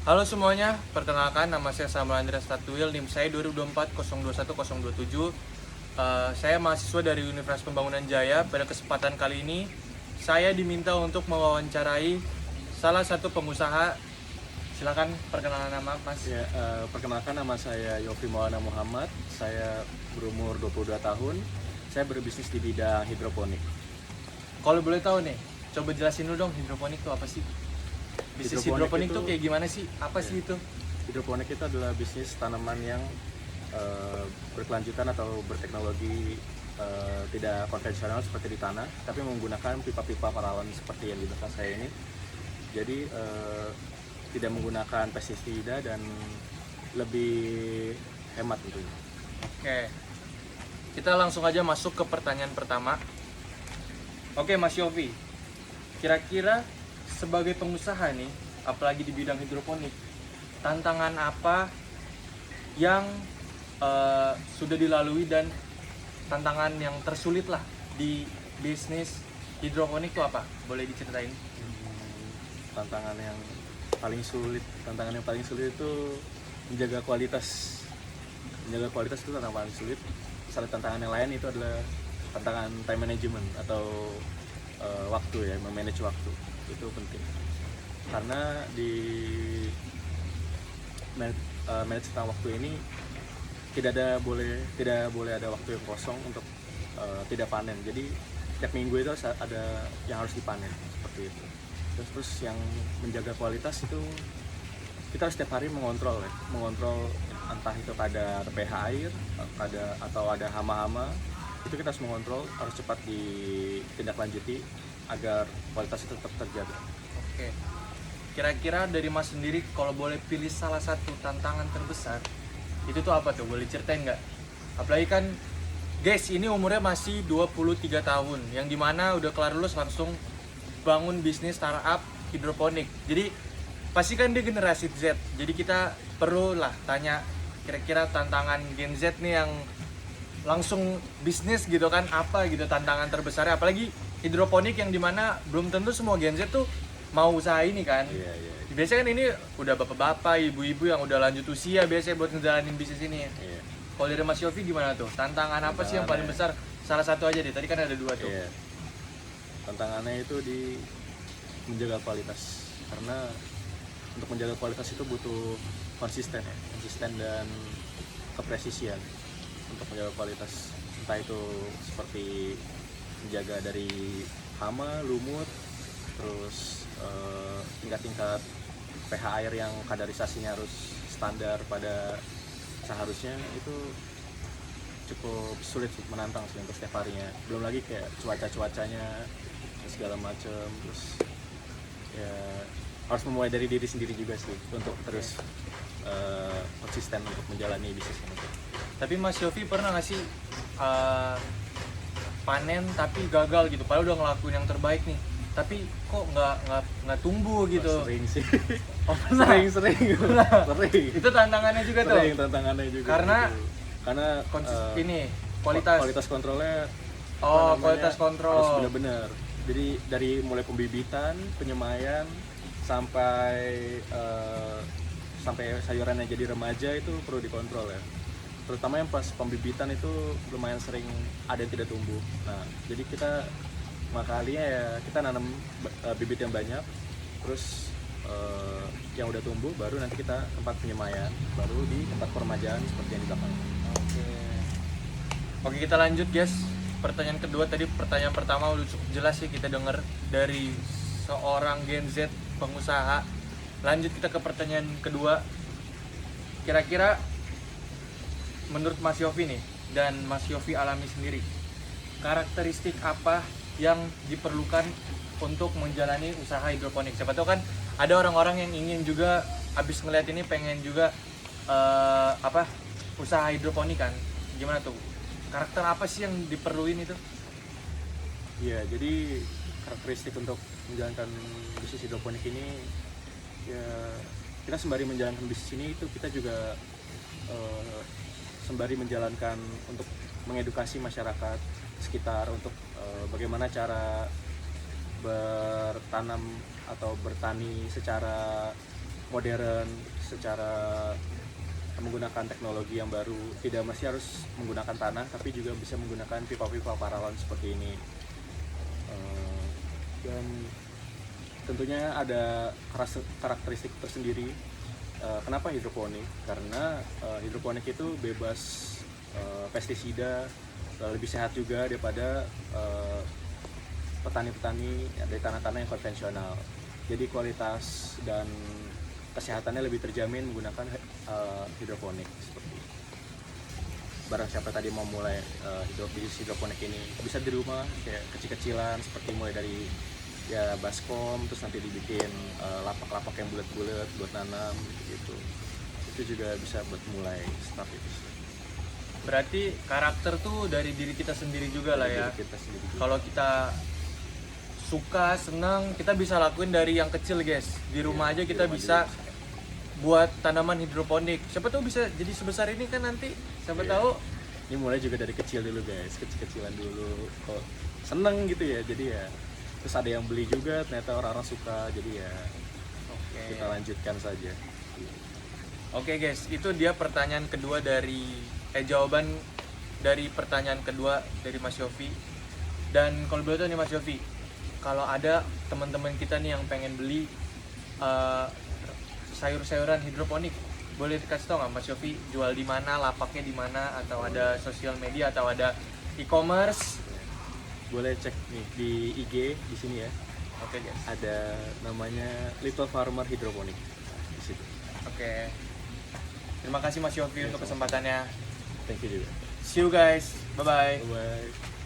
Halo semuanya, perkenalkan nama saya Samuel Andreas Tatuil, NIM saya 2024 021 027. Saya mahasiswa dari Universitas Pembangunan Jaya. Pada kesempatan kali ini, saya diminta untuk mewawancarai salah satu pengusaha. Silakan perkenalan nama, Mas. Ya, perkenalkan nama saya Yofi Maulana Muhammad. Saya berumur 22 tahun. Saya berbisnis di bidang hidroponik. Kalau boleh tahu nih, coba jelasin dulu dong hidroponik itu apa sih? Bisnis hidroponik itu kayak gimana sih? Apa sih itu? Hidroponik itu adalah bisnis tanaman yang berkelanjutan atau berteknologi tidak konvensional seperti di tanah, tapi menggunakan pipa-pipa paralon seperti yang di belakang saya ini. Jadi tidak menggunakan pestisida dan lebih hemat tentunya. Oke, kita langsung aja masuk ke pertanyaan pertama. Oke, Mas Yofi, kira-kira sebagai pengusaha nih, apalagi di bidang hidroponik, tantangan apa yang sudah dilalui dan tantangan yang tersulit lah di bisnis hidroponik itu apa? Boleh diceritain? Tantangan yang paling sulit itu menjaga kualitas. Menjaga kualitas itu tantangan paling sulit. Misalnya tantangan yang lain itu adalah tantangan time management atau waktu ya, memanage waktu itu penting. Karena di manage tentang waktu ini tidak boleh ada waktu yang kosong untuk tidak panen. Jadi tiap minggu itu ada yang harus dipanen seperti itu. Terus yang menjaga kualitas itu kita harus setiap hari mengontrol entah itu kadar pH air, atau ada hama-hama, itu kita harus mengontrol, harus cepat ditindaklanjuti agar kualitas itu tetap terjaga. Oke, kira-kira dari Mas sendiri kalau boleh pilih salah satu tantangan terbesar, itu tuh apa tuh? Boleh ceritain nggak? Apalagi kan guys, ini umurnya masih 23 tahun, yang dimana udah kelar lulus langsung bangun bisnis startup hidroponik. Jadi pasti kan dia generasi Z, jadi kita perlu lah tanya kira-kira tantangan Gen Z nih yang langsung bisnis gitu kan, apa gitu tantangan terbesarnya, apalagi hidroponik yang dimana belum tentu semua Gen Z tuh mau usaha ini kan. Iya. Biasanya kan ini udah bapak-bapak, ibu-ibu yang udah lanjut usia biasanya buat ngejalanin bisnis ini. Iya. Kalau dari Mas Yofi gimana tuh? Tantangan apa sih yang paling besar? Salah satu aja deh, tadi kan ada dua tuh. Iya. Tantangannya itu di menjaga kualitas, karena untuk menjaga kualitas itu butuh konsisten dan kepresisian untuk menjaga kualitas, entah itu seperti menjaga dari hama, lumut, terus tingkat pH air yang kadarisasinya harus standar pada seharusnya, itu cukup sulit, menantang sih untuk setiap harinya. Belum lagi kayak cuacanya segala macam, terus ya harus memulai dari diri sendiri juga sih untuk terus konsisten untuk menjalani bisnis ini. Tapi Mas Yofi pernah nggak sih panen tapi gagal gitu? Padahal udah ngelakuin yang terbaik nih, tapi kok nggak tumbuh gitu? Sering sih. Oh, pernah? sering. Itu tantangannya juga tuh. Sering tantangannya juga. Karena ini kualitas kontrolnya. Kualitas kontrol harus benar-benar. Jadi dari mulai pembibitan, penyemaian sampai sayurannya jadi remaja itu perlu dikontrol ya. Terutama yang pas pembibitan itu lumayan sering ada yang tidak tumbuh. Nah, jadi kita makanya ya kita nanam bibit yang banyak, terus yang udah tumbuh baru nanti kita tempat penyemaian, baru di tempat peremajaan seperti yang di belakang. Oke, kita lanjut guys. Pertanyaan kedua, tadi pertanyaan pertama udah cukup jelas sih kita dengar dari seorang Gen Z pengusaha. Lanjut kita ke pertanyaan kedua. Kira-kira menurut Mas Yofi nih, dan Mas Yofi alami sendiri, karakteristik apa yang diperlukan untuk menjalani usaha hidroponik? Siapa tahu kan ada orang-orang yang ingin juga habis ngeliat ini pengen juga usaha hidroponik kan. Gimana tuh? Karakter apa sih yang diperluin itu? Iya, jadi karakteristik untuk menjalankan bisnis hidroponik ini ya, kita sembari menjalankan bisnis ini itu kita juga sembari menjalankan untuk mengedukasi masyarakat sekitar untuk bagaimana cara bertanam atau bertani secara modern, secara menggunakan teknologi yang baru. Tidak mesti harus menggunakan tanah, tapi juga bisa menggunakan pipa-pipa paralon seperti ini. Dan tentunya ada karakteristik tersendiri. Kenapa hidroponik? Karena hidroponik itu bebas pestisida, lebih sehat juga daripada petani-petani dari tanah-tanah yang konvensional. Jadi kualitas dan kesehatannya lebih terjamin menggunakan hidroponik seperti itu. Barang siapa tadi mau mulai bisnis hidroponik ini bisa di rumah kayak kecil-kecilan, seperti mulai dari ya baskom, terus nanti dibikin lapak-lapak yang bulat-bulat buat nanam gitu. Itu juga bisa buat mulai start itu. Berarti karakter tuh dari diri kita sendiri juga lah ya. Kita sendiri juga. Kalau kita suka, senang, kita bisa lakuin dari yang kecil guys. Di rumah aja kita bisa buat tanaman hidroponik. Siapa tahu bisa jadi sebesar ini kan nanti. Siapa tahu. Ini mulai juga dari kecil dulu guys, kecil-kecilan dulu. Kok seneng gitu ya, jadi ya. Terus ada yang beli juga, ternyata orang-orang suka, jadi ya kita lanjutkan saja. Oke guys, itu dia pertanyaan kedua jawaban dari pertanyaan kedua dari Mas Yofi. Dan kalau boleh tahu nih Mas Yofi, kalau ada teman-teman kita nih yang pengen beli sayur-sayuran hidroponik, boleh dikasih tahu nggak Mas Yofi jual di mana, lapaknya di mana, atau ada sosial media atau ada e-commerce? Boleh cek nih di IG di sini ya. Oke guys. Ada namanya Little Farmer Hydroponic di situ. Oke. Terima kasih Mas Yofi untuk kesempatannya. Thank you juga. See you guys. Bye bye. Bye.